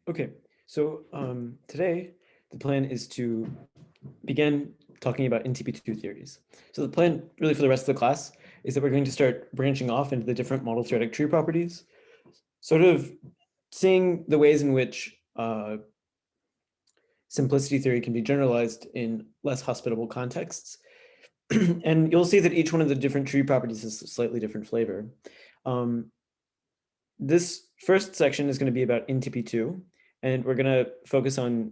Okay, so today the plan is to begin talking about NTP2 theories. So the plan really for the rest of the class is that we're going to start branching off into the different model-theoretic tree properties, sort of seeing the ways in which simplicity theory can be generalized in less hospitable contexts. And you'll see that each one of the different tree properties is a slightly different flavor. This first section is going to be about NTP2, and we're going to focus on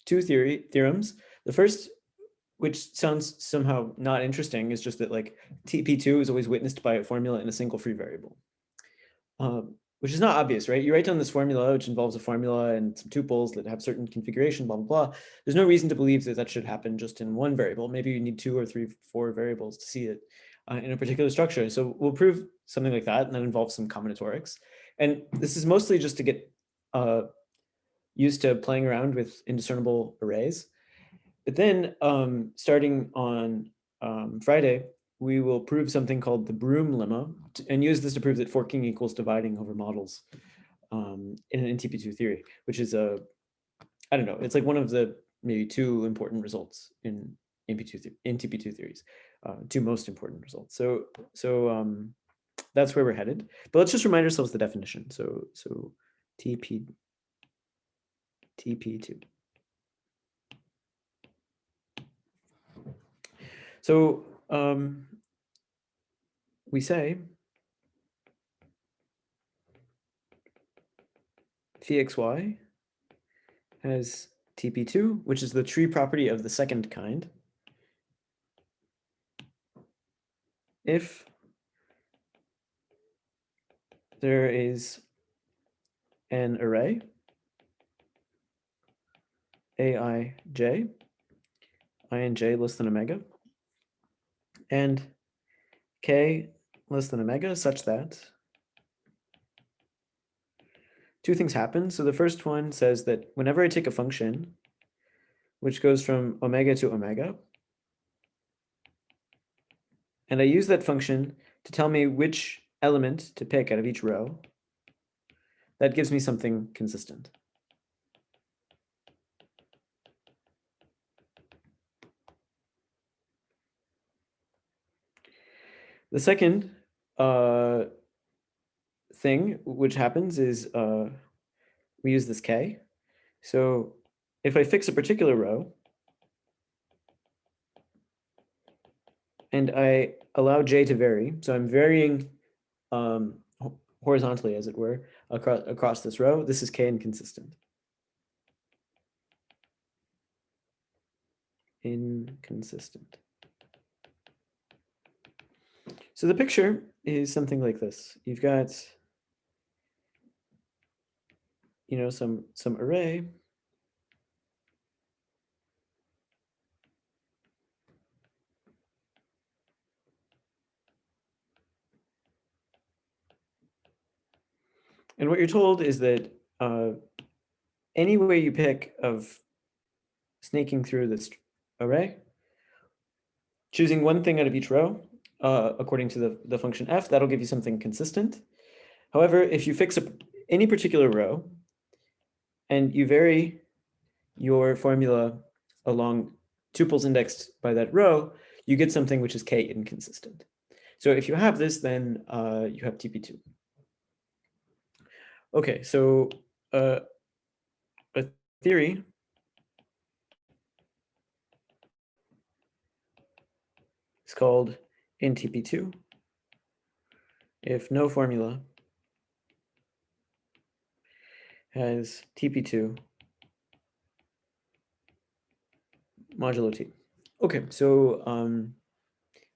two theorems. The first, which sounds somehow not interesting, is just that like TP2 is always witnessed by a formula in a single free variable, which is not obvious, right? You write down this formula, which involves a formula and some tuples that have certain configuration, blah, blah, blah. There's no reason to believe that that should happen just in one variable. Maybe you need 2 or 3, 4 variables to see it in a particular structure. So we'll prove something like that, and that involves some combinatorics. And this is mostly just to get used to playing around with indiscernible arrays. But then starting on Friday, we will prove something called the Broom lemma and use this to prove that forking equals dividing over models in an NTP2 theory, which is I don't know, it's like one of the maybe 2 important results in NTP2 theories, 2 most important results. So that's where we're headed. But let's just remind ourselves the definition. So TP2. So we say phi xy has TP2, which is the tree property of the second kind, if there is an array aij, I and j less than omega, and k less than omega, such that 2 things happen. So the first one says that whenever I take a function which goes from omega to omega, and I use that function to tell me which element to pick out of each row, that gives me something consistent. The second thing which happens is we use this k. So if I fix a particular row and I allow j to vary, so I'm varying horizontally, as it were, across this row, this is k inconsistent. Inconsistent. So the picture is something like this. You've got, you know, some array. And what you're told is that any way you pick of snaking through this array, choosing one thing out of each row, according to the function f, that'll give you something consistent. However, if you fix any particular row and you vary your formula along tuples indexed by that row, you get something which is k inconsistent. So if you have this, then you have TP2. Okay, so a theory is called NTP2 if no formula has TP2 modulo T. Okay, so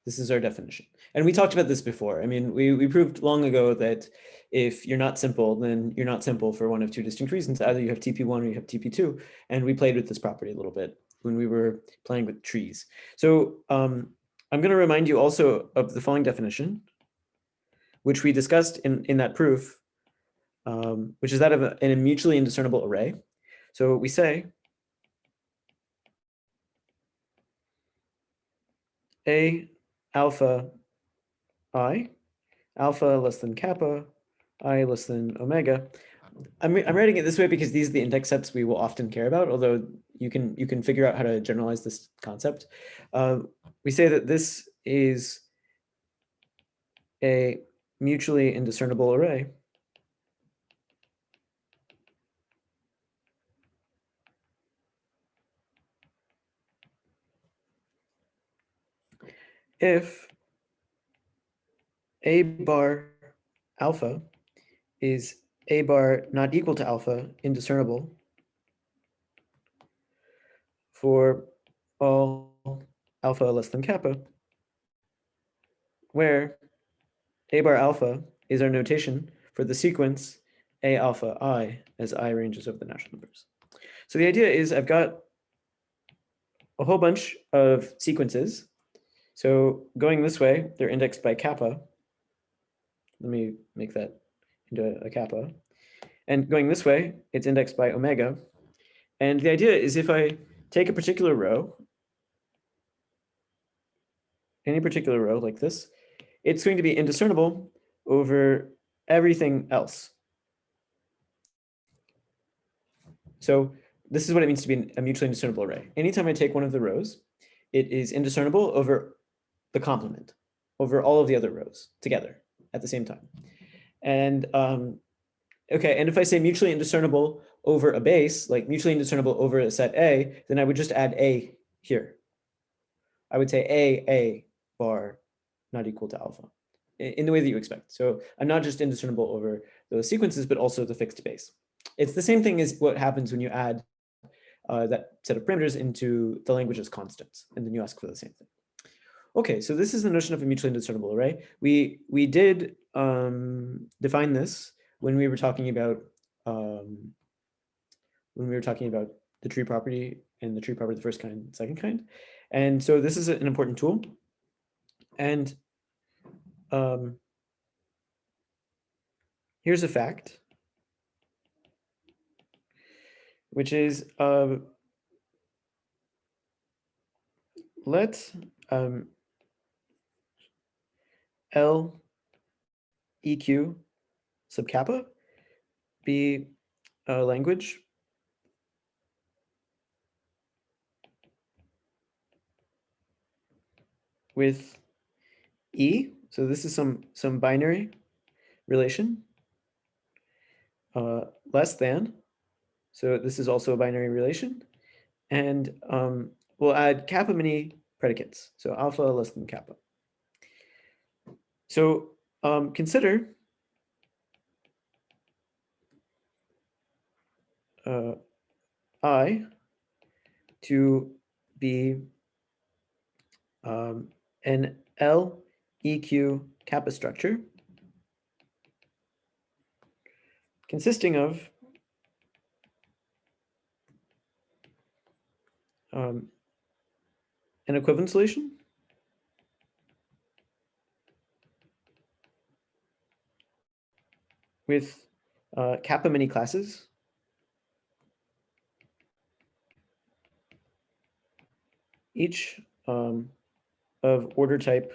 this is our definition. And we talked about this before. I mean, we proved long ago that if you're not simple, then you're not simple for one of 2 distinct reasons. Either you have TP1 or you have TP2. And we played with this property a little bit when we were playing with trees. So I'm going to remind you also of the following definition, which we discussed in that proof, which is that of a mutually indiscernible array. So we say A alpha I, alpha less than kappa, I less than omega, I'm writing it this way because these are the index sets we will often care about, although you can figure out how to generalize this concept. We say that this is a mutually indiscernible array if a bar alpha is a bar not equal to alpha indiscernible for all alpha less than kappa, where a bar alpha is our notation for the sequence a alpha I as I ranges over the natural numbers. So the idea is I've got a whole bunch of sequences. So going this way, they're indexed by kappa. Let me make that into a kappa. And going this way, it's indexed by omega. And the idea is if I take a particular row, any particular row like this, it's going to be indiscernible over everything else. So this is what it means to be a mutually indiscernible array. Anytime I take one of the rows, it is indiscernible over the complement, over all of the other rows together at the same time. And okay, and if I say mutually indiscernible over a base, like mutually indiscernible over a set A, then I would just add A here. I would say A bar not equal to alpha in the way that you expect. So I'm not just indiscernible over those sequences, but also the fixed base. It's the same thing as what happens when you add that set of parameters into the language as constants, and then you ask for the same thing. Okay, so this is the notion of a mutually indiscernible array. We did define this when we were talking about the tree property and the tree property of the first kind, second kind. And so this is an important tool. And here's a fact, which is let L EQ sub kappa be a language with E. So this is some binary relation less than. So this is also a binary relation. And we'll add kappa many predicates. So alpha less than kappa. So consider I to be an LEQ kappa structure consisting of an equivalence solution with kappa many classes each of order type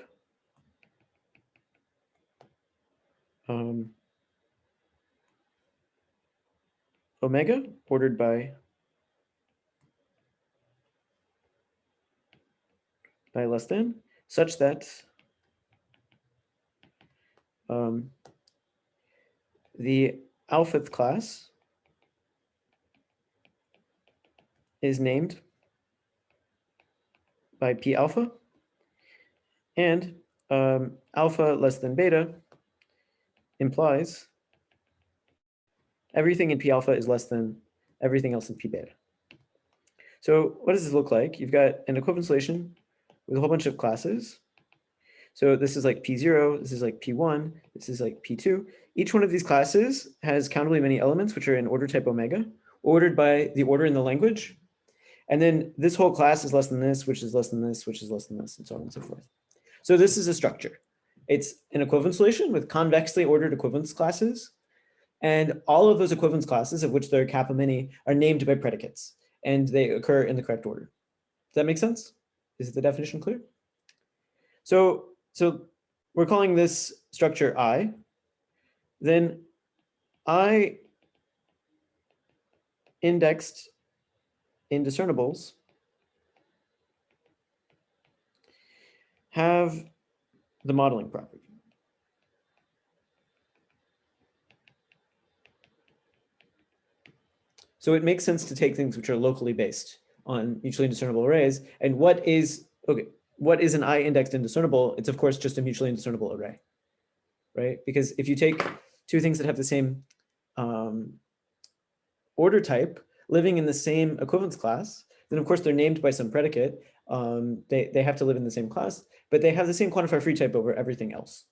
omega ordered by less than, such that the alphth class is named by P alpha, and alpha less than beta implies everything in P alpha is less than everything else in P beta. So what does this look like? You've got an equivalence relation with a whole bunch of classes. So this is like P0, this is like P1, this is like P2. Each one of these classes has countably many elements, which are in order type omega, ordered by the order in the language. And then this whole class is less than this, which is less than this, which is less than this, and so on and so forth. So this is a structure. It's an equivalence relation with convexly ordered equivalence classes. And all of those equivalence classes, of which there are kappa many, are named by predicates, and they occur in the correct order. Does that make sense? Is the definition clear? So we're calling this structure I. Then I indexed indiscernibles have the modeling property. So it makes sense to take things which are locally based on mutually indiscernible arrays. And what is an I-indexed indiscernible? It's of course just a mutually indiscernible array, right? Because if you take two things that have the same order type living in the same equivalence class, then of course they're named by some predicate. They have to live in the same class, but they have the same quantifier free type over everything else.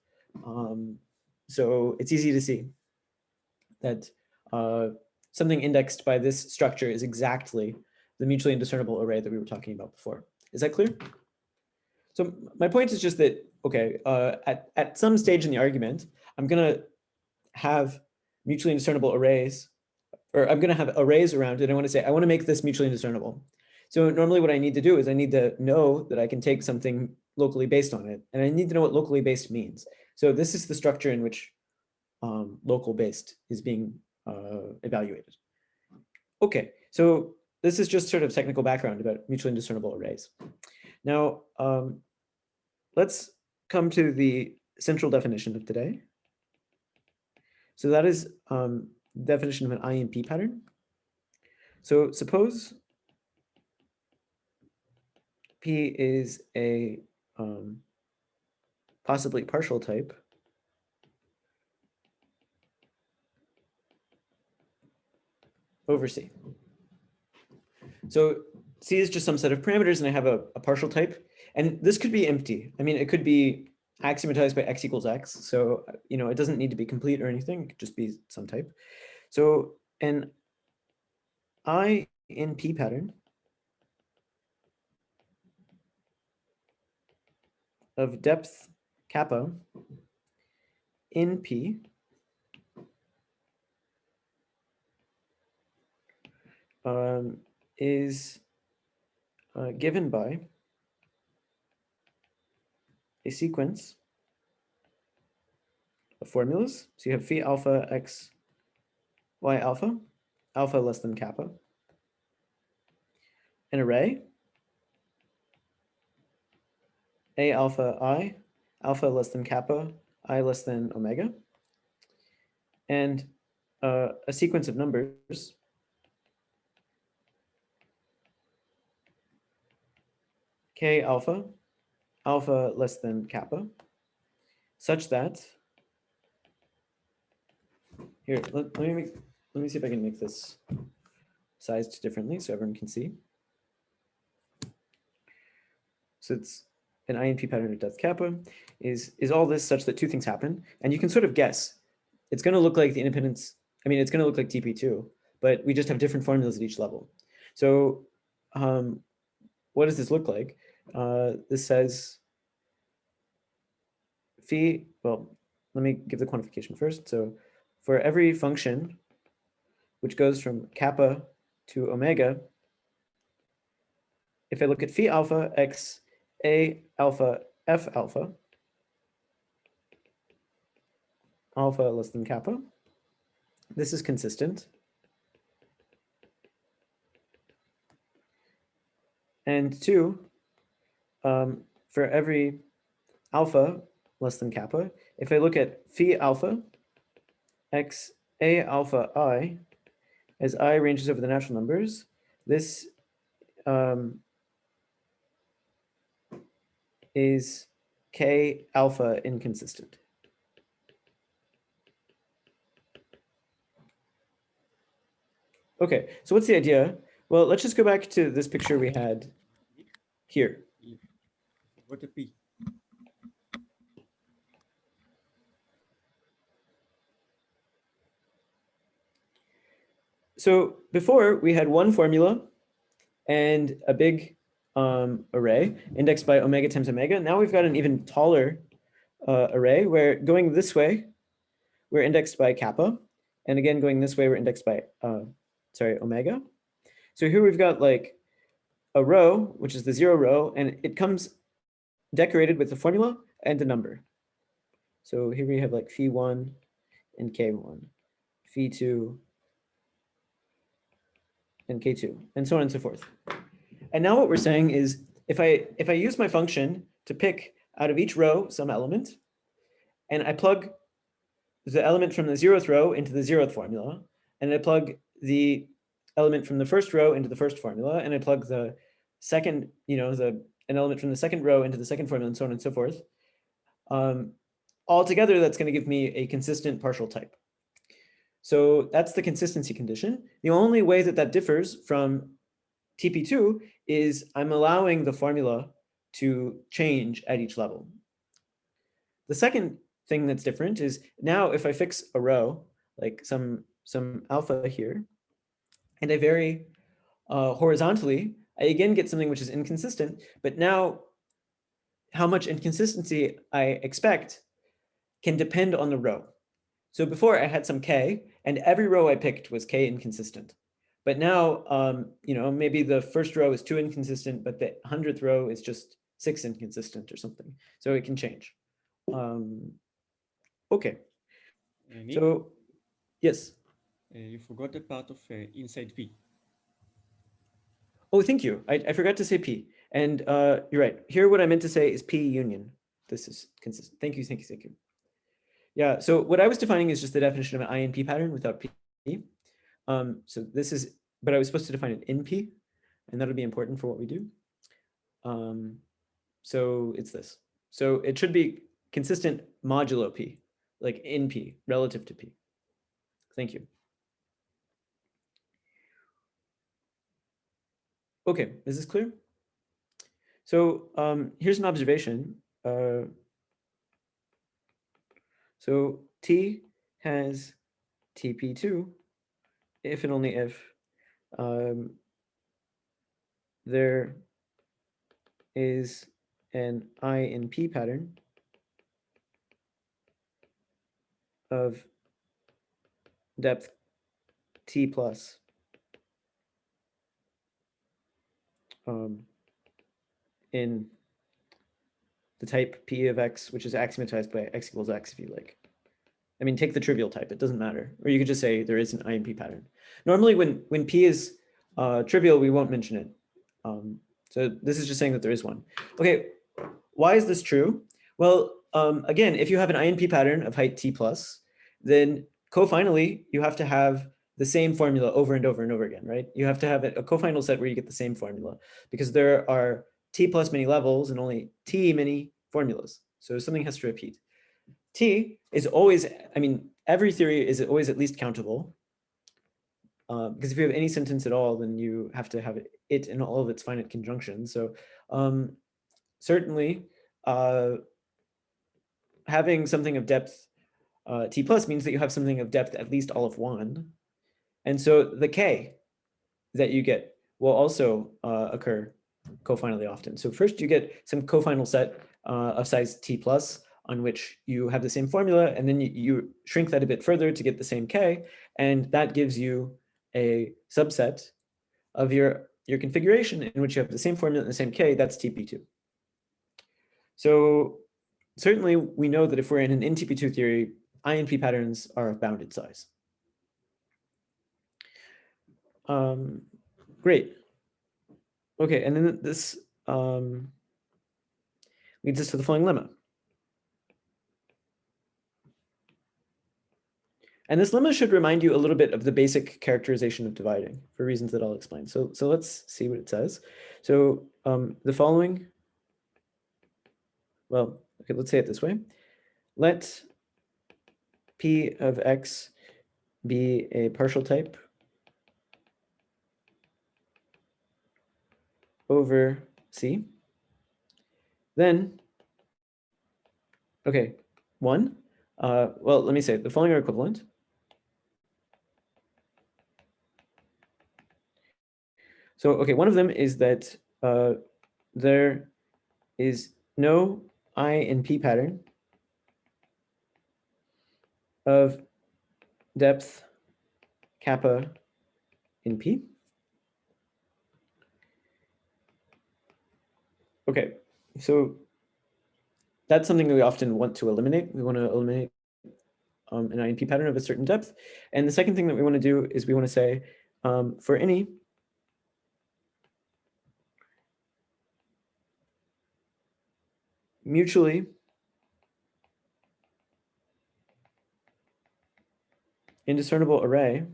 So it's easy to see that something indexed by this structure is exactly the mutually indiscernible array that we were talking about before. Is that clear? So my point is just that, okay, at some stage in the argument, I'm going to have mutually indiscernible arrays, or I'm going to have arrays around it. I want to say, I want to make this mutually indiscernible. So normally what I need to do is I need to know that I can take something locally based on it. And I need to know what locally based means. So this is the structure in which local based is being evaluated. Okay, so this is just sort of technical background about mutually indiscernible arrays. Now, let's come to the central definition of today. So that is definition of an INP pattern. So suppose P is a possibly partial type over C. So C is just some set of parameters, and I have a partial type. And this could be empty. I mean, it could be axiomatized by x equals x. So, it doesn't need to be complete or anything. It could just be some type. So an INP pattern of depth kappa in P is given by a sequence of formulas. So you have phi alpha x y alpha, alpha less than kappa, an array, a alpha I, alpha less than kappa, I less than omega, and a sequence of numbers k alpha, alpha less than kappa, such that, here, let me see if I can make this sized differently so everyone can see. So it's an INP pattern of depth kappa is all this such that two things happen, and you can sort of guess. It's going to look like the independence. I mean, it's going to look like TP2, but we just have different formulas at each level. So what does this look like? This says phi, well, let me give the quantification first. So for every function which goes from kappa to omega, if I look at phi alpha x a alpha f alpha, alpha less than kappa, this is consistent. And two, for every alpha less than kappa, if I look at phi alpha x a alpha I, as I ranges over the natural numbers, this is k alpha inconsistent. Okay, so what's the idea? Well, let's just go back to this picture we had here. What a P. So before we had one formula and a big array indexed by omega times omega. Now we've got an even taller array where going this way, we're indexed by kappa. And again, going this way, we're indexed by, omega. So here we've got like a row, which is the 0 row, and it comes decorated with the formula and a number. So here we have like phi1 and k1, phi2 and K2, and so on and so forth. And now what we're saying is if I use my function to pick out of each row some element, and I plug the element from the 0th row into the 0th formula, and I plug the element from the first row into the first formula, and I plug the second, an element from the second row into the second formula, and so on and so forth. Altogether, that's going to give me a consistent partial type. So that's the consistency condition. The only way that that differs from TP2 is I'm allowing the formula to change at each level. The second thing that's different is now if I fix a row, like some alpha here, and I vary horizontally, I again get something which is inconsistent, but now how much inconsistency I expect can depend on the row. So before I had some k, and every row I picked was k inconsistent. But now, maybe the first row is 2 inconsistent, but the 100th row is just 6 inconsistent or something. So it can change. Okay. Nick, So, yes. you forgot the part of inside P. Oh, thank you. I forgot to say P. And you're right. Here, what I meant to say is P union. This is consistent. Thank you, thank you, thank you. Yeah, so what I was defining is just the definition of an INP pattern without P. So this is, but I was supposed to define it in P, and that'll be important for what we do. So it's this. So it should be consistent modulo P, like in P, relative to P. Thank you. Okay, is this clear? So here's an observation. So T has TP2 if and only if there is an I in P pattern of depth T plus in the type P of X, which is axiomatized by X equals X if you like. I mean, take the trivial type, it doesn't matter. Or you could just say there is an INP pattern. Normally when P is trivial, we won't mention it. So this is just saying that there is one. Okay, why is this true? Well, again, if you have an INP pattern of height T plus, then cofinally, you have to have the same formula over and over and over again, right? You have to have a cofinal set where you get the same formula because there are T plus many levels and only T many formulas. So something has to repeat. T is always, I mean, every theory is always at least countable. Because if you have any sentence at all, then you have to have it in all of its finite conjunctions. So certainly having something of depth T plus means that you have something of depth at least all of 1. And so the K that you get will also occur cofinally often. So first you get some cofinal set of size T plus on which you have the same formula, and then you shrink that a bit further to get the same K, and that gives you a subset of your configuration in which you have the same formula and the same K, that's TP2. So certainly we know that if we're in an NTP2 theory, INP patterns are of bounded size. Great. Okay, and then this leads us to the following lemma. And this lemma should remind you a little bit of the basic characterization of dividing for reasons that I'll explain. So let's see what it says. So the following, well, okay, let's say it this way. Let P of X be a partial type over C. Then, okay, 1. Well, let me say the following are equivalent. So, okay, one of them is that there is no I in P pattern of depth kappa in P. Okay, so that's something that we often want to eliminate. We want to eliminate an INP pattern of a certain depth. And the second thing that we want to do is we want to say for any mutually indiscernible array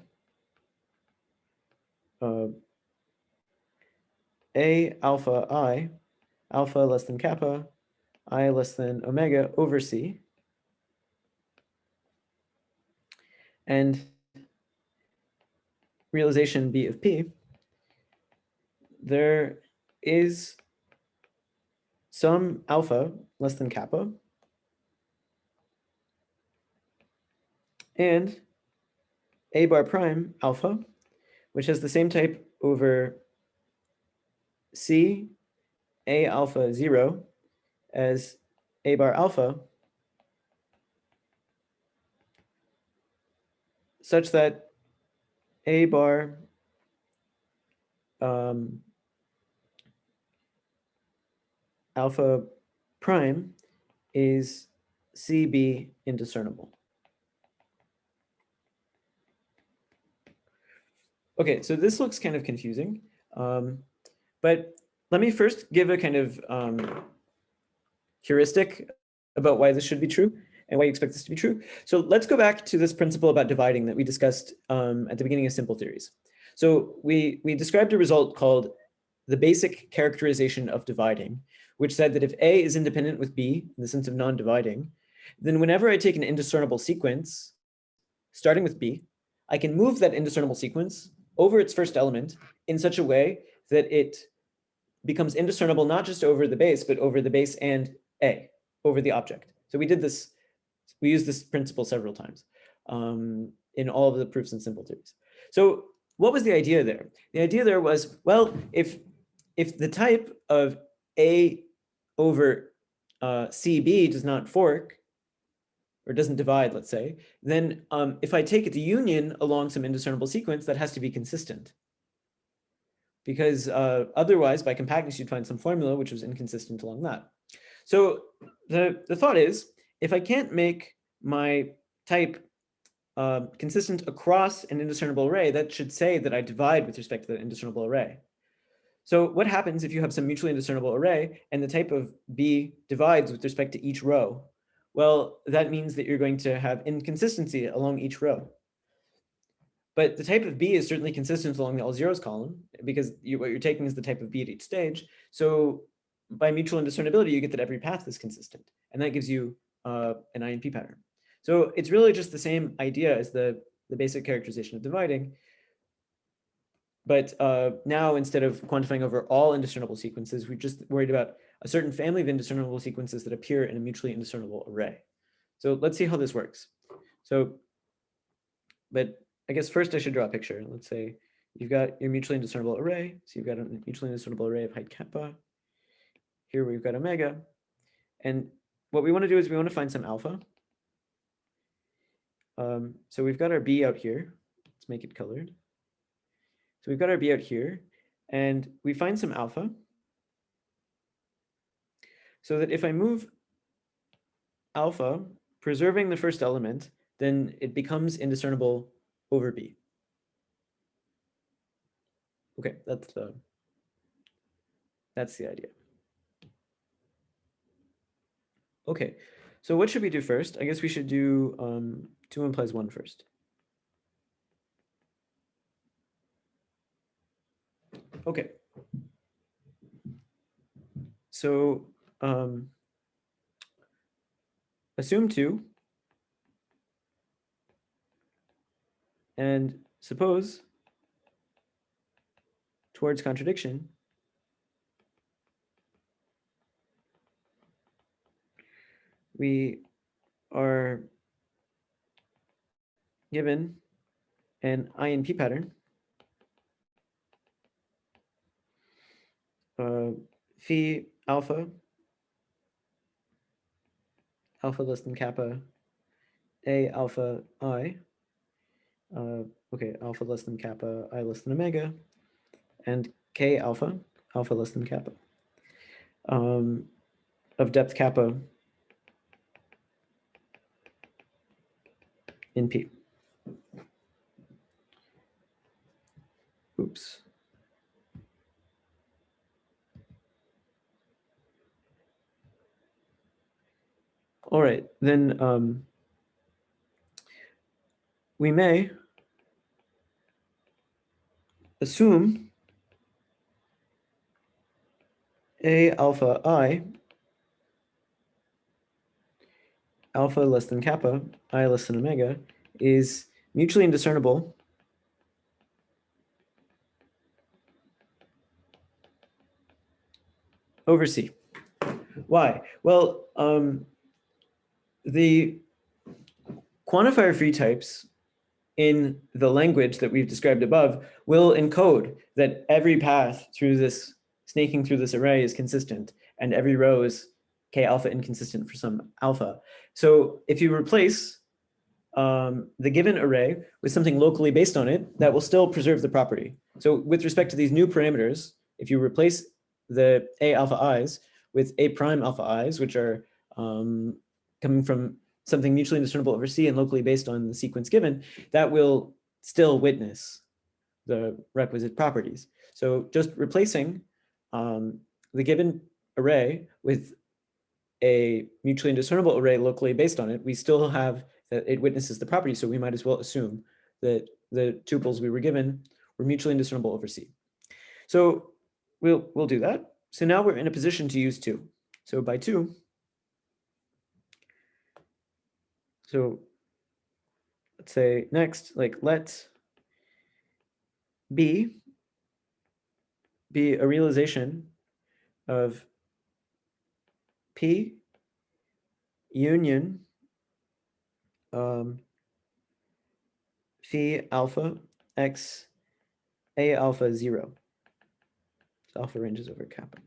A alpha I, alpha less than kappa, I less than omega over C. And realization B of P, there is some alpha less than kappa and A bar prime alpha, which has the same type over C A alpha 0 as A bar alpha, such that A bar alpha prime is CB indiscernible. Okay, so this looks kind of confusing, but let me first give a kind of heuristic about why this should be true and why you expect this to be true. So let's go back to this principle about dividing that we discussed at the beginning of simple theories. So we described a result called the basic characterization of dividing, which said that if A is independent with B in the sense of non-dividing, then whenever I take an indiscernible sequence, starting with B, I can move that indiscernible sequence over its first element in such a way that it becomes indiscernible not just over the base, but over the base and A, over the object. So we did this, we used this principle several times in all of the proofs in simple theories. So what was the idea there? The idea there was, well, if the type of A over CB does not fork, or doesn't divide, let's say, then if I take the union along some indiscernible sequence, that has to be consistent. Because otherwise, by compactness, you'd find some formula which was inconsistent along that. So the thought is, if I can't make my type consistent across an indiscernible array, that should say that I divide with respect to that indiscernible array. So what happens if you have some mutually indiscernible array and the type of B divides with respect to each row? Well, that means that you're going to have inconsistency along each row. But the type of B is certainly consistent along the all zeros column because what you're taking is the type of B at each stage. So by mutual indiscernibility, you get that every path is consistent, and that gives you an INP pattern. So it's really just the same idea as the basic characterization of dividing. But now, instead of quantifying over all indiscernible sequences, we're just worried about a certain family of indiscernible sequences that appear in a mutually indiscernible array. So let's see how this works. So, but I guess first I should draw a picture. Let's say you've got your mutually indiscernible array. So you've got a mutually indiscernible array of height kappa. Here we've got omega. And what we want to do is we want to find some alpha. So we've got our B out here. Let's make it colored. So we've got our B out here, and we find some alpha. So that if I move alpha, preserving the first element, then it becomes indiscernible over B. Okay, that's the idea. Okay, so what should we do first? I guess we should do 2 implies 1 first. Okay. So assume 2 and suppose towards contradiction we are given an INP pattern phi alpha less than kappa A alpha I, okay, alpha less than kappa I less than omega, and K alpha less than kappa of depth kappa in P. Oops. All right, then we may assume A alpha I, alpha less than kappa, I less than omega, is mutually indiscernible over C. Why? Well, the quantifier free types in the language that we've described above will encode that every path through this, snaking through this array is consistent, and every row is k alpha inconsistent for some alpha. So if you replace the given array with something locally based on it, that will still preserve the property. So with respect to these new parameters, if you replace the A alpha i's with A prime alpha i's, which are coming from something mutually indiscernible over C and locally based on the sequence given, that will still witness the requisite properties. So just replacing the given array with a mutually indiscernible array locally based on it, we still have that it witnesses the property. So we might as well assume that the tuples we were given were mutually indiscernible over C. So we'll do that. So now we're in a position to use 2. So by 2, so let's say next, like let B be a realization of P union phi alpha x A alpha 0. So alpha ranges over kappa.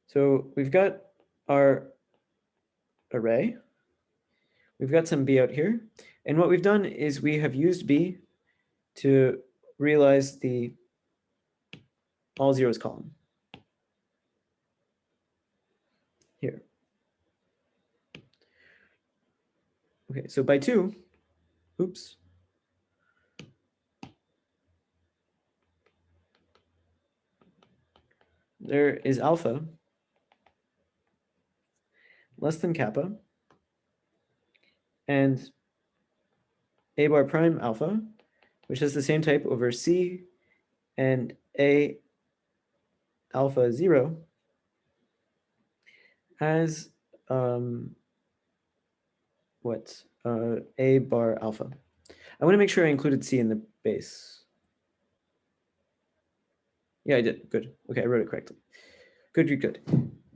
So we've got our array. We've got some B out here. And what we've done is we have used B to realize the all zeros column here. Okay, so by 2, oops. There is alpha less than kappa and A bar prime alpha, which has the same type over C and A alpha 0 as A bar alpha. I want to make sure I included C in the base. Yeah, I did. Good. Okay, I wrote it correctly. Good, good, good.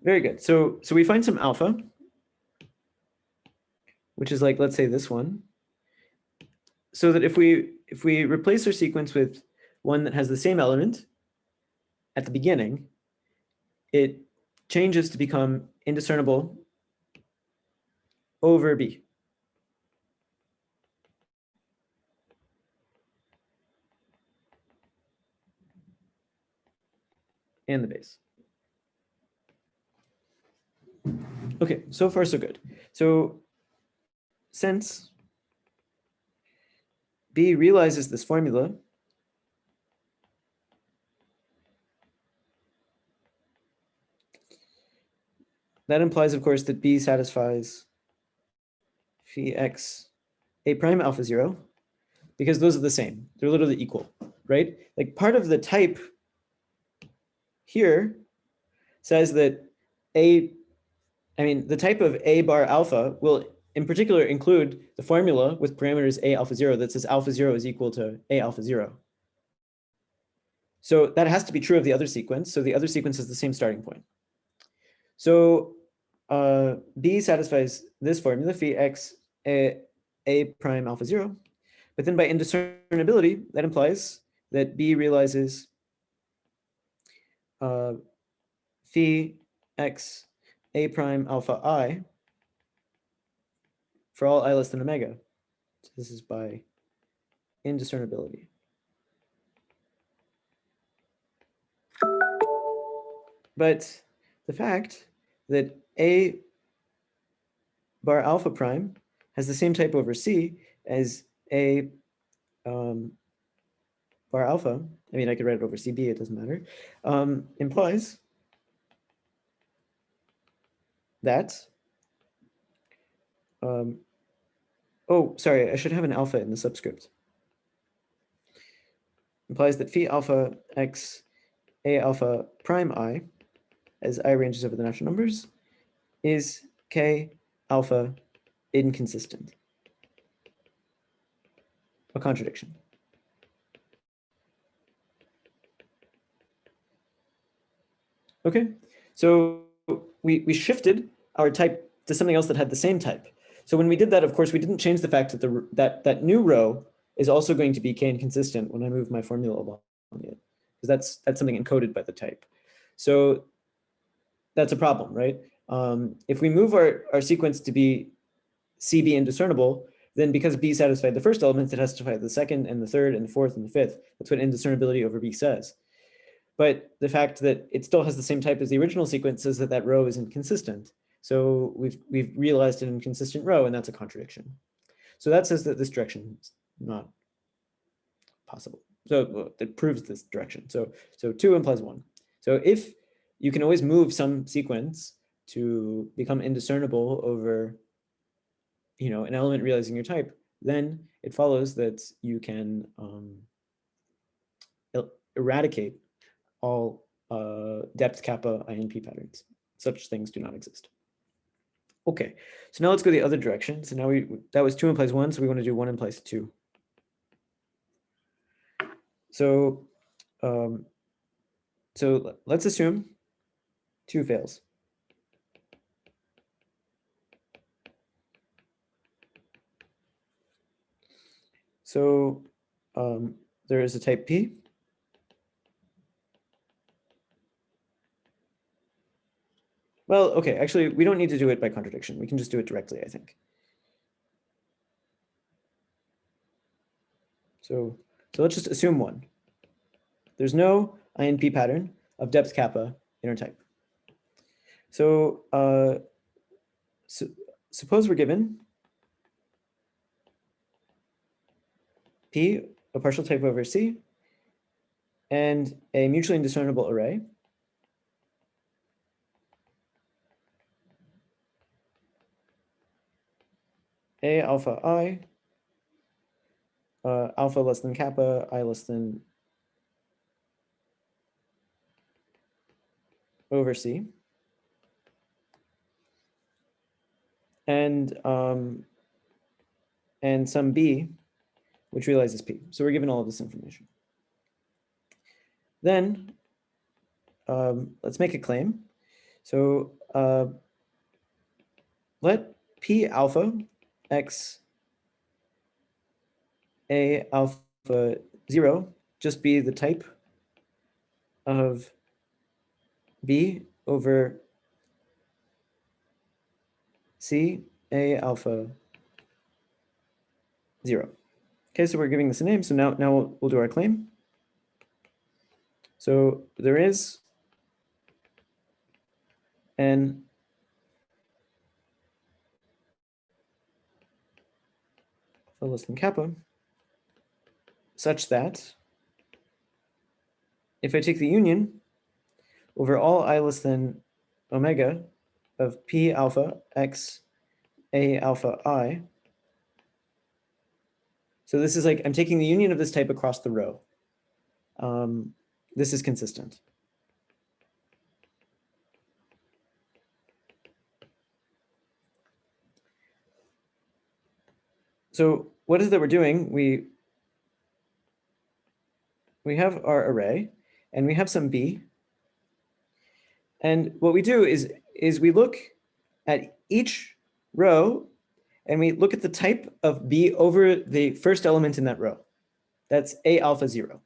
Very good. So we find some alpha, which is like, let's say this one. So that if we replace our sequence with one that has the same element at the beginning, it changes to become indiscernible over B. And the base. Okay, so far so good. So since B realizes this formula, that implies, of course, that B satisfies phi x A prime alpha 0, because those are the same. They're literally equal, right? Like part of the type here says that the type of A bar alpha will in particular include the formula with parameters A alpha 0 that says alpha 0 is equal to A alpha 0. So that has to be true of the other sequence. So the other sequence is the same starting point. So B satisfies this formula, phi x A prime alpha 0. But then by indiscernibility, that implies that B realizes phi x A prime alpha I for all I less than omega. So this is by indiscernibility. But the fact that A bar alpha prime has the same type over C as A bar alpha, I mean, I could write it over CB, it doesn't matter, implies that, oh, sorry, I should have an alpha in the subscript. Implies that phi alpha x a alpha prime I, as I ranges over the natural numbers, is k alpha inconsistent. A contradiction. Okay, so we shifted our type to something else that had the same type. So when we did that, of course, we didn't change the fact that that new row is also going to be k inconsistent when I move my formula along it, because that's something encoded by the type. So that's a problem, right? If we move our sequence to be CB indiscernible, then because B satisfied the first element, it has to satisfy the second and the third and the fourth and the fifth. That's what indiscernibility over B says. But the fact that it still has the same type as the original sequence says that that row is inconsistent. So we've realized an inconsistent row, and that's a contradiction. So that says that this direction is not possible. So it proves this direction. So 2 implies 1. So if you can always move some sequence to become indiscernible over, you know, an element realizing your type, then it follows that you can eradicate all depth kappa INP patterns. Such things do not exist. Okay, so now let's go the other direction. So now that was 2 implies 1, so we want to do 1 implies 2. So so let's assume 2 fails. So there is a type P. Well, okay, actually, we don't need to do it by contradiction. We can just do it directly, I think. So let's just assume 1. There's no INP pattern of depth kappa in our type. So, suppose we're given P, a partial type over C, and a mutually indiscernible array. A alpha I, alpha less than kappa, I less than over C. And some B, which realizes P. So we're given all of this information. Then let's make a claim. So let P alpha x A alpha 0 just be the type of B over C A alpha 0. Okay, so we're giving this a name. So now we'll do our claim. So there is an alpha less than kappa such that if I take the union over all I less than omega of P alpha x A alpha I, so this is like I'm taking the union of this type across the row. This is consistent. So what is it that we're doing? We have our array, and we have some B. And what we do is we look at each row, and we look at the type of B over the first element in that row. That's A alpha 0.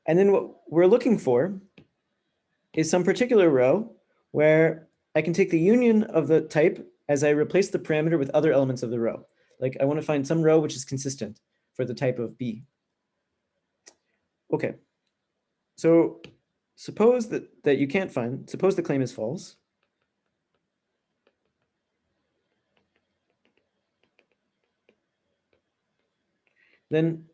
And then what we're looking for is some particular row where I can take the union of the type as I replace the parameter with other elements of the row. Like I want to find some row which is consistent for the type of B. Okay, so suppose that you can't find, suppose the claim is false. Then,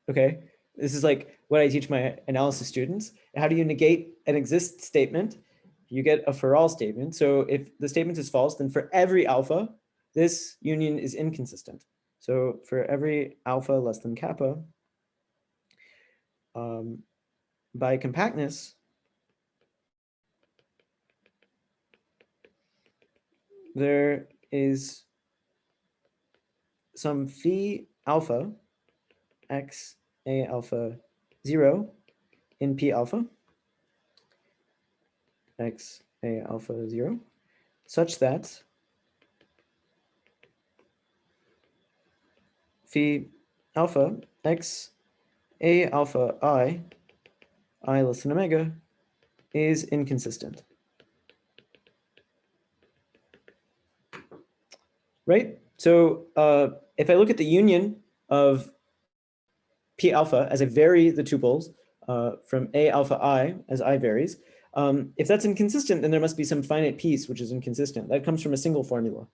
okay, this is like what I teach my analysis students. How do you negate an exist statement? you get a for all statement. So if the statement is false, then for every alpha, this union is inconsistent. So for every alpha less than kappa, by compactness, there is some phi alpha x a alpha 0 in p alpha x a alpha 0 such that phi alpha x a alpha I less than omega is inconsistent. Right? So if I look at the union of p alpha as I vary the tuples from a alpha I as I varies, if that's inconsistent, then there must be some finite piece which is inconsistent. That comes from a single formula.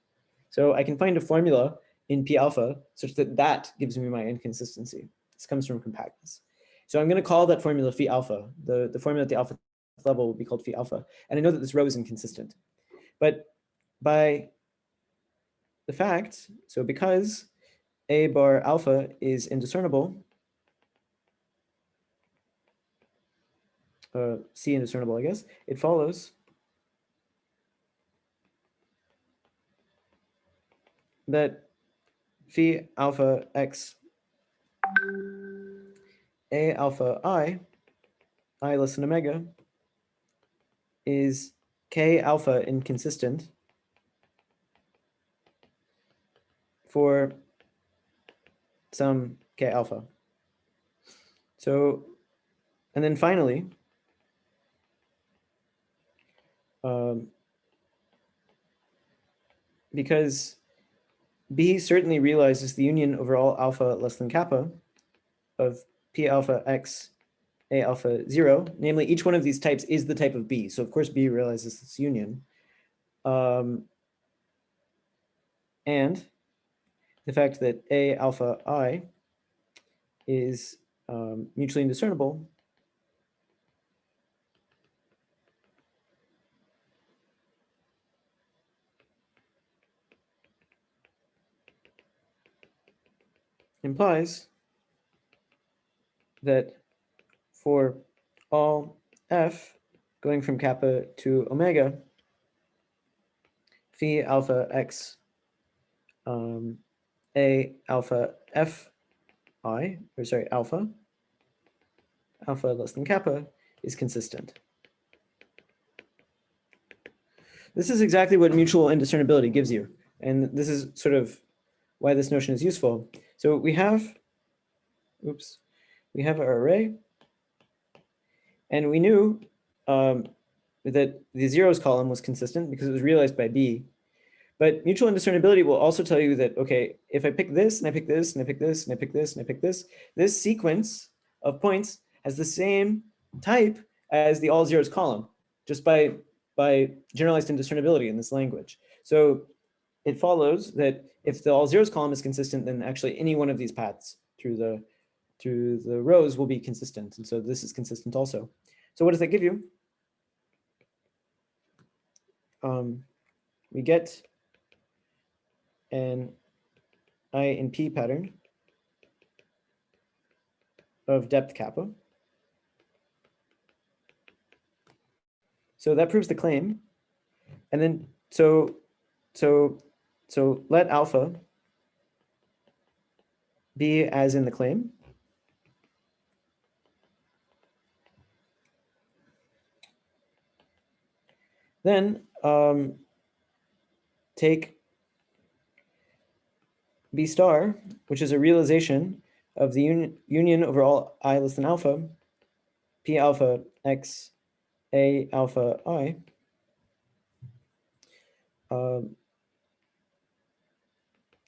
So I can find a formula in p alpha such that that gives me my inconsistency. This comes from compactness. So I'm going to call that formula phi alpha. The formula at the alpha level will be called phi alpha. And I know that this rho is inconsistent. But by the fact, so because a bar alpha is indiscernible, C indiscernible, I guess, it follows that phi alpha x a alpha I less than omega, is k alpha inconsistent for some k alpha. So, and then finally, because B certainly realizes the union over all alpha less than kappa of p alpha x a alpha 0, namely each one of these types is the type of B. So of course B realizes this union. And the fact that a alpha I is mutually indiscernible implies that for all f going from kappa to omega, phi alpha x a alpha f I, or sorry, alpha less than kappa is consistent. This is exactly what mutual indiscernibility gives you. And this is sort of why this notion is useful. So we have our array, and we knew that the zeros column was consistent because it was realized by B. But mutual indiscernibility will also tell you that, okay, if I pick this, and I pick this, and I pick this, and I pick this, and I pick this sequence of points has the same type as the all zeros column, just by generalized indiscernibility in this language. So it follows that if the all zeros column is consistent, then actually any one of these paths through the rows will be consistent. And so this is consistent also. So what does that give you? We get an I in P pattern of depth kappa. So that proves the claim. And then so let alpha be as in the claim. Then take B star, which is a realization of the union over all I less than alpha, P alpha x a alpha I,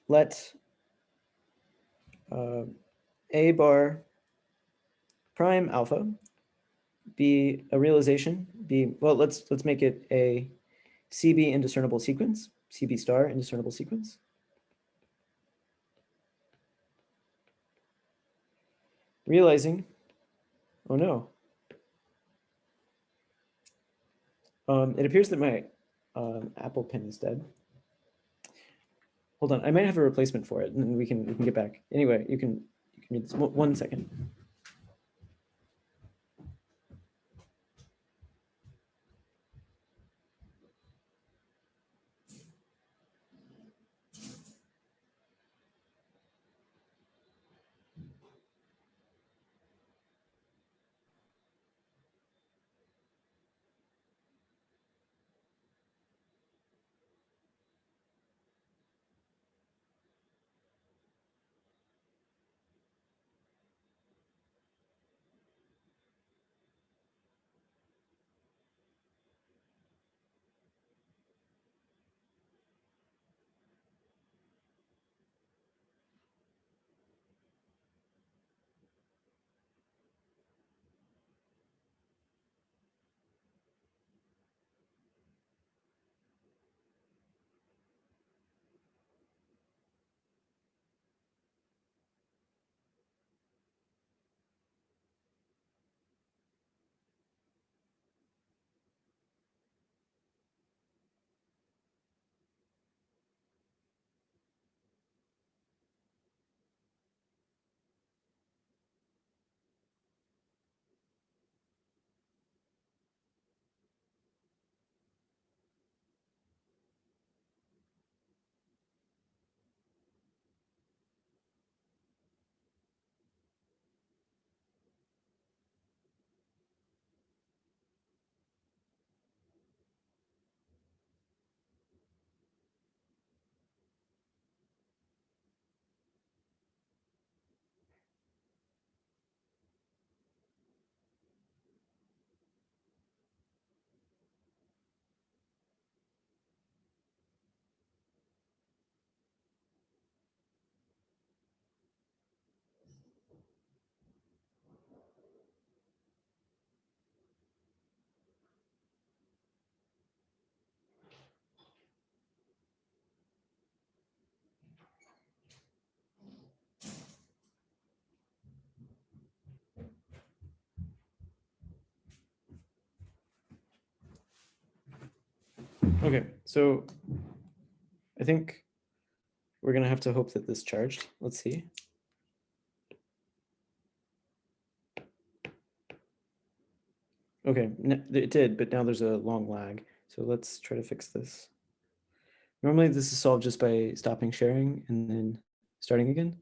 let a bar prime alpha be a realization, well, let's make it a CB indiscernible sequence, CB star indiscernible sequence. Realizing, oh no, It appears that my Apple Pen is dead. Hold on, I might have a replacement for it, and we can get back. Anyway, you can read this. 1 second. Okay, so I think we're gonna have to hope that this charged. Let's see. Okay, it did, but now there's a long lag. So let's try to fix this. Normally this is solved just by stopping sharing and then starting again.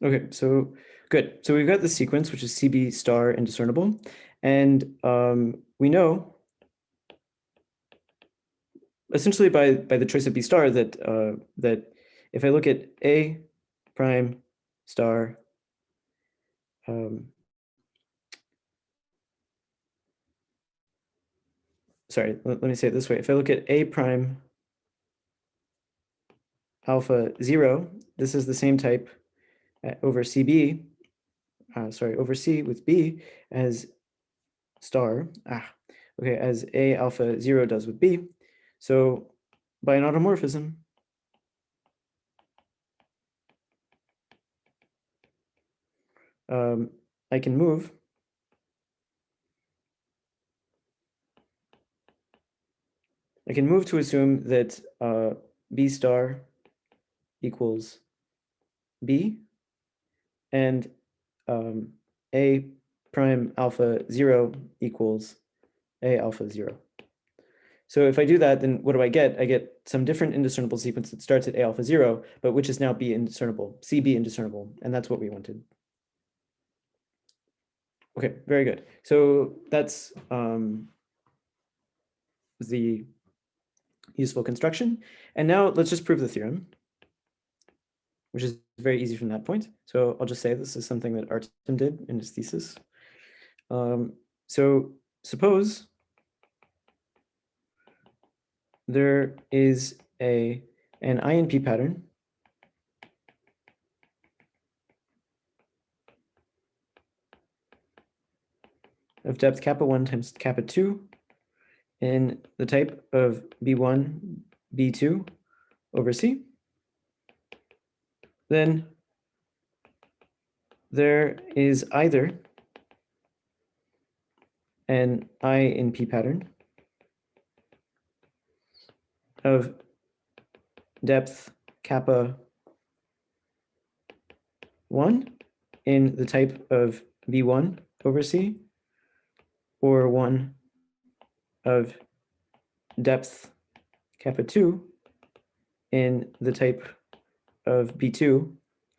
Okay, so good. So we've got the sequence, which is CB star indiscernible. And we know essentially by the choice of B star that that if I look at A prime star, sorry, let me say it this way. If I look at A prime alpha 0, this is the same type over CB, over C with B as star, okay, as A alpha 0 does with B. So by an automorphism, I can move to assume that B star equals B and A prime alpha 0 equals A alpha 0. So if I do that, then what do I get? I get some different indiscernible sequence that starts at A alpha 0, but which is now B indiscernible, CB indiscernible, and that's what we wanted. Okay, very good. So that's the useful construction. And now let's just prove the theorem, which is very easy from that point. So I'll just say this is something that Artem did in his thesis. So suppose there is an INP pattern of depth kappa 1 times kappa 2 in the type of B1, B2 over C, then there is either an I in P pattern of depth kappa 1 in the type of B1 over C, or 1 of depth kappa 2 in the type of B2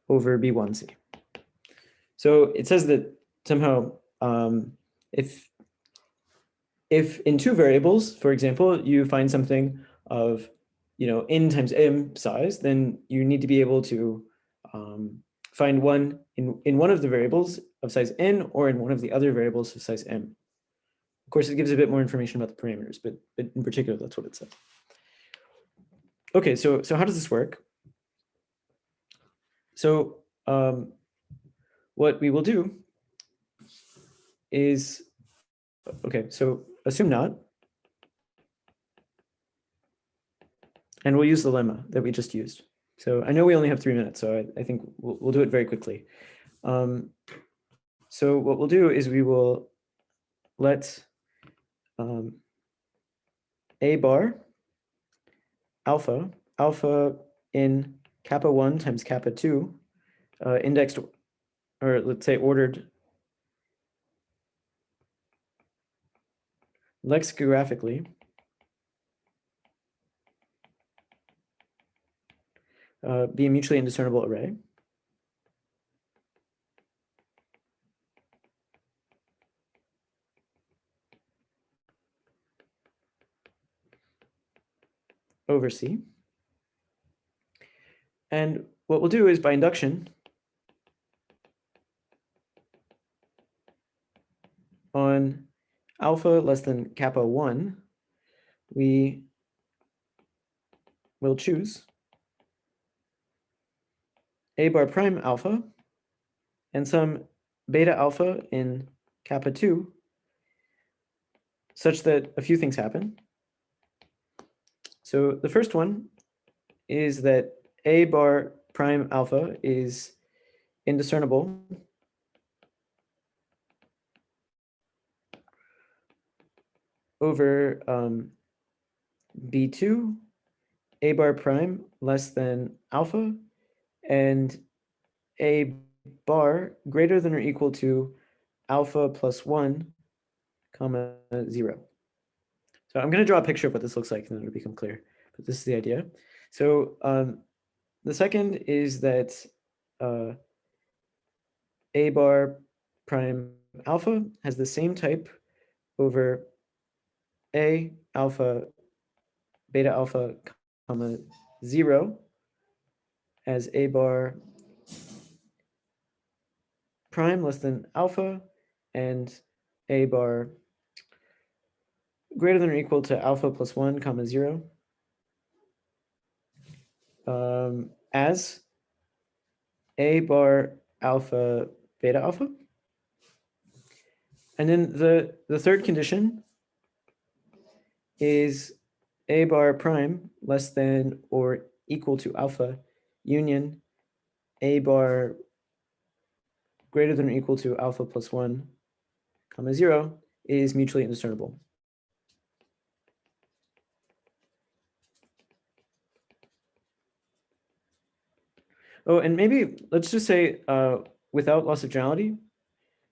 over B1C. So it says that somehow if in two variables, for example, you find something of n times m size, then you need to be able to find one in one of the variables of size n, or in one of the other variables of size m. Of course, it gives a bit more information about the parameters, but in particular, that's what it says. Okay, so how does this work? So what we will do is, okay, so assume not, and we'll use the lemma that we just used. So I know we only have 3 minutes, so I think we'll do it very quickly. So what we'll do is we will let a bar alpha in kappa 1 times kappa 2 indexed, or let's say ordered lexicographically be a mutually indiscernible array over C. And what we'll do is, by induction, on alpha less than kappa 1, we will choose a bar prime alpha and some beta alpha in kappa 2 such that a few things happen. So the first one is that a bar prime alpha is indiscernible over B2, a bar prime less than alpha, and a bar greater than or equal to alpha plus 1, comma 0. So I'm going to draw a picture of what this looks like, and then it'll become clear. But this is the idea. So the second is that a bar prime alpha has the same type over a alpha beta alpha comma 0 as a bar prime less than alpha and a bar greater than or equal to alpha plus 1 comma 0 as a bar alpha beta alpha. And then the third condition is a bar prime less than or equal to alpha union a bar greater than or equal to alpha plus 1 comma 0 is mutually indiscernible. Oh, and maybe let's just say without loss of generality,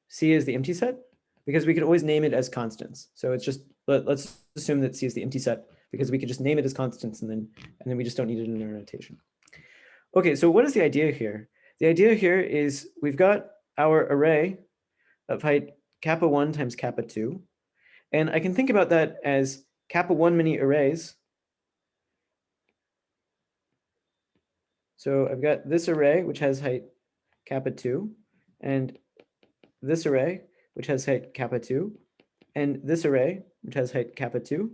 C is the empty set, because we could always name it as constants. So it's just, let's assume that C is the empty set, because we could just name it as constants, and then we just don't need it in our notation. Okay, so what is the idea here? The idea here is we've got our array of height kappa 1 times kappa 2, and I can think about that as kappa 1 many arrays. So I've got this array, which has height kappa 2, and this array, which has height kappa 2, and this array, which has height kappa 2.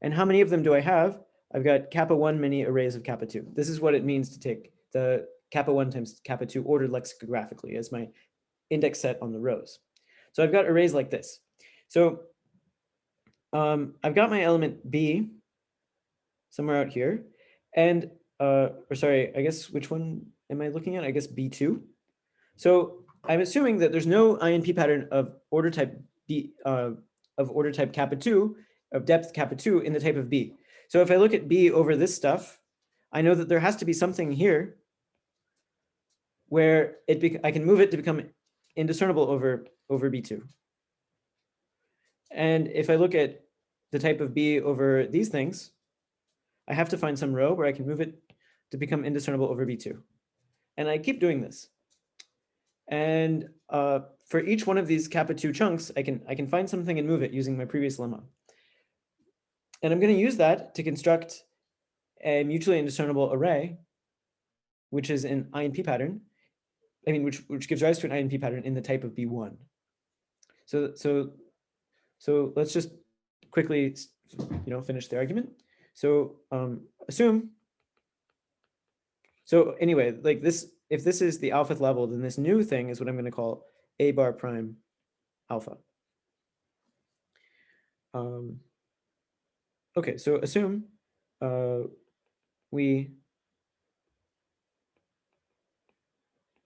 And how many of them do I have? I've got kappa 1 many arrays of kappa 2. This is what it means to take the kappa 1 times kappa 2 ordered lexicographically as my index set on the rows. So I've got arrays like this. So I've got my element B somewhere out here, and or sorry, I guess which one am I looking at? I guess B2. So I'm assuming that there's no INP pattern of order type B of order type kappa 2 of depth kappa 2 in the type of B. So if I look at B over this stuff, I know that there has to be something here where I can move it to become indiscernible over B2. And if I look at the type of B over these things, I have to find some row where I can move it to become indiscernible over B2. And I keep doing this. And for each one of these kappa 2 chunks, I can find something and move it using my previous lemma. And I'm going to use that to construct a mutually indiscernible array, which is an INP pattern. I mean, which gives rise to an INP pattern in the type of B1. So let's just quickly, finish the argument. So assume. So anyway, like this, if this is the alphath level, then this new thing is what I'm going to call A bar prime alpha. Okay, so assume we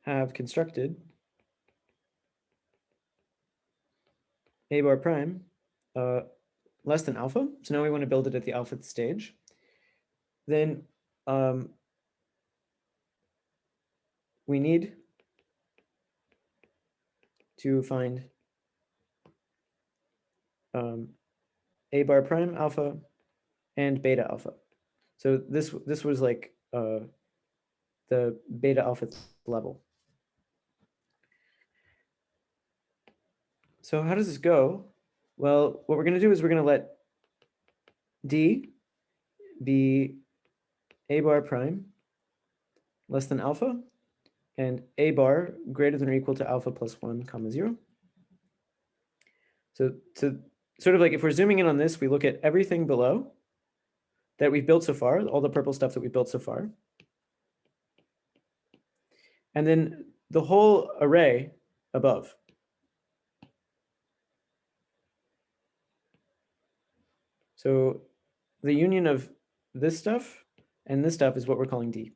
have constructed A bar prime less than alpha. So now we want to build it at the alphath stage. Then we need to find A bar prime alpha and beta alpha. So this was like the beta alpha level. So how does this go? Well, what we're going to do is we're going to let D be A bar prime less than alpha and A bar greater than or equal to alpha plus 1 comma 0. So to sort of like if we're zooming in on this, we look at everything below that we've built so far, all the purple stuff that we've built so far. And then the whole array above. So the union of this stuff and this stuff is what we're calling D.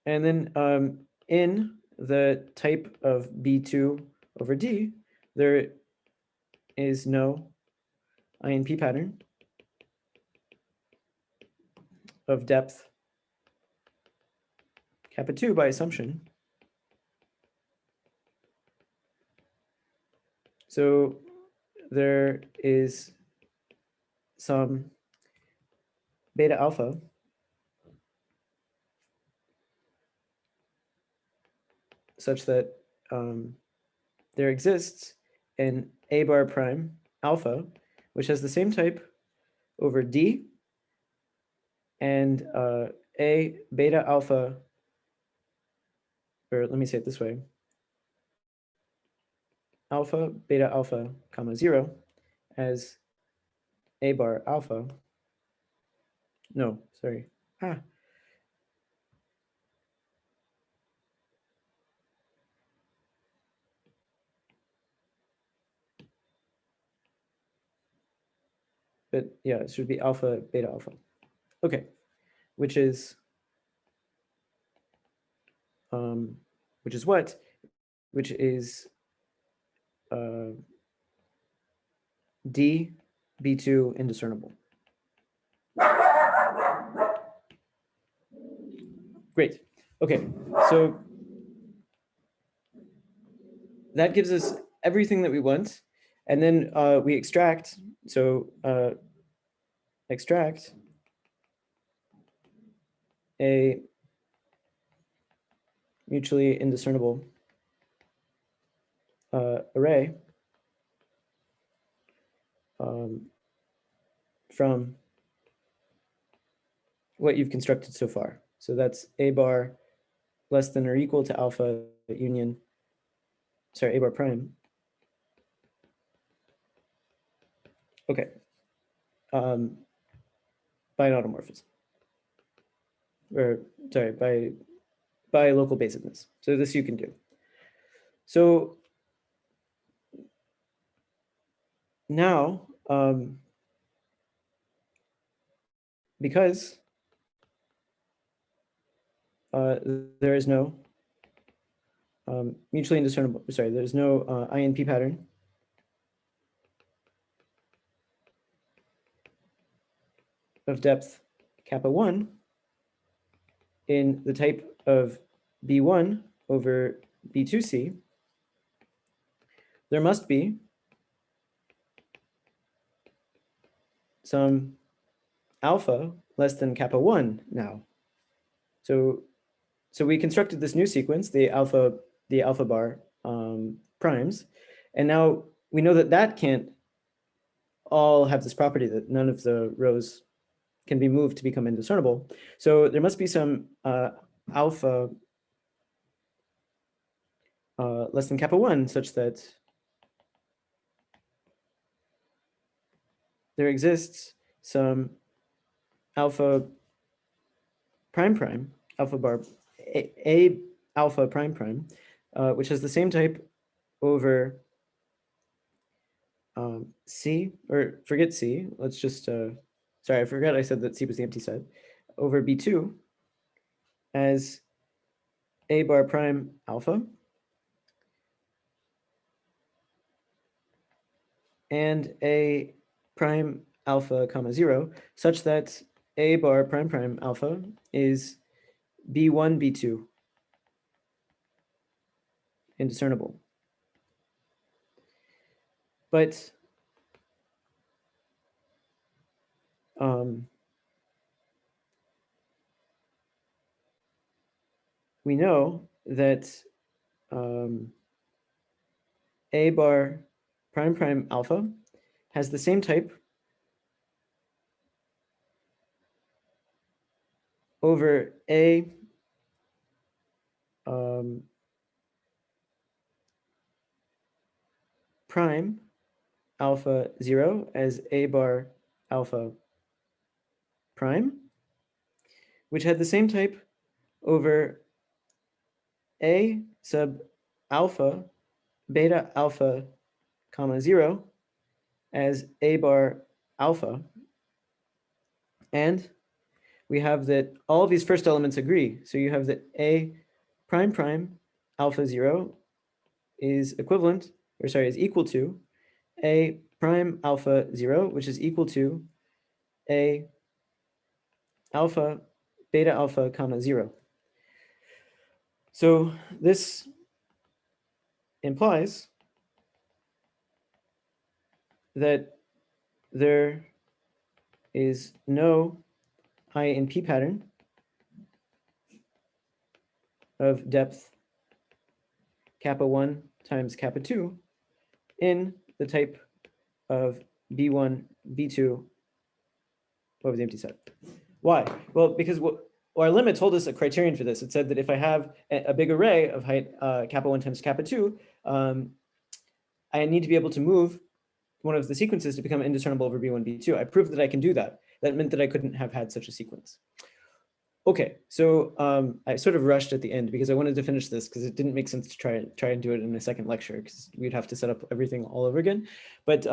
And then in the type of B2 over D, there is no INP pattern of depth kappa 2 by assumption. So there is some beta alpha such that there exists an A bar prime alpha, which has the same type over D, and A beta alpha, or let me say it this way, alpha beta alpha comma 0 as A bar alpha. No, sorry. But yeah, it should be alpha beta alpha. Okay, which is what? Which is D B2 indiscernible. Great. Okay, so that gives us everything that we want, and then we extract. So extract a mutually indiscernible array from what you've constructed so far. So that's A bar less than or equal to alpha union, sorry, A bar prime. Okay. By an automorphism. Or sorry, by local basicness. So this you can do. So now, because there is no mutually indiscernible, sorry, there's no INP pattern of depth kappa 1 in the type of B1 over B2C, there must be some alpha less than kappa 1 now. So we constructed this new sequence, the alpha bar primes, and now we know that that can't all have this property that none of the rows can be moved to become indiscernible. So there must be some alpha less than kappa 1 such that there exists some alpha prime, alpha bar, a alpha prime, which has the same type over C, or forget C, let's just, sorry, I forgot I said that C was the empty set, over B2 as A bar prime alpha and A prime alpha comma 0, such that A bar prime alpha is B1, B2 indiscernible. But we know that A bar prime alpha has the same type over A prime alpha 0 as A bar alpha prime, which had the same type over A sub alpha beta alpha comma 0 as A bar alpha. And we have that all of these first elements agree. So you have that A prime alpha 0 is equivalent, or sorry, is equal to A prime alpha 0, which is equal to A alpha beta alpha comma 0. So this implies that there is no INP pattern of depth kappa 1 times kappa 2 in the type of B1, B2 over the empty set. Why? Well, because our limit told us a criterion for this. It said that if I have a big array of height kappa 1 times kappa 2, I need to be able to move one of the sequences to become indiscernible over B1, B2. I proved that I can do that. That meant that I couldn't have had such a sequence. Okay, so I sort of rushed at the end because I wanted to finish this because it didn't make sense to try and do it in a second lecture because we'd have to set up everything all over again. But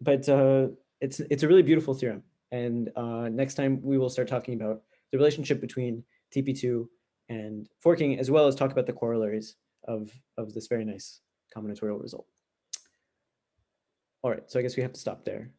it's a really beautiful theorem. And next time we will start talking about the relationship between TP2 and forking, as well as talk about the corollaries of this very nice combinatorial result. All right, so I guess we have to stop there.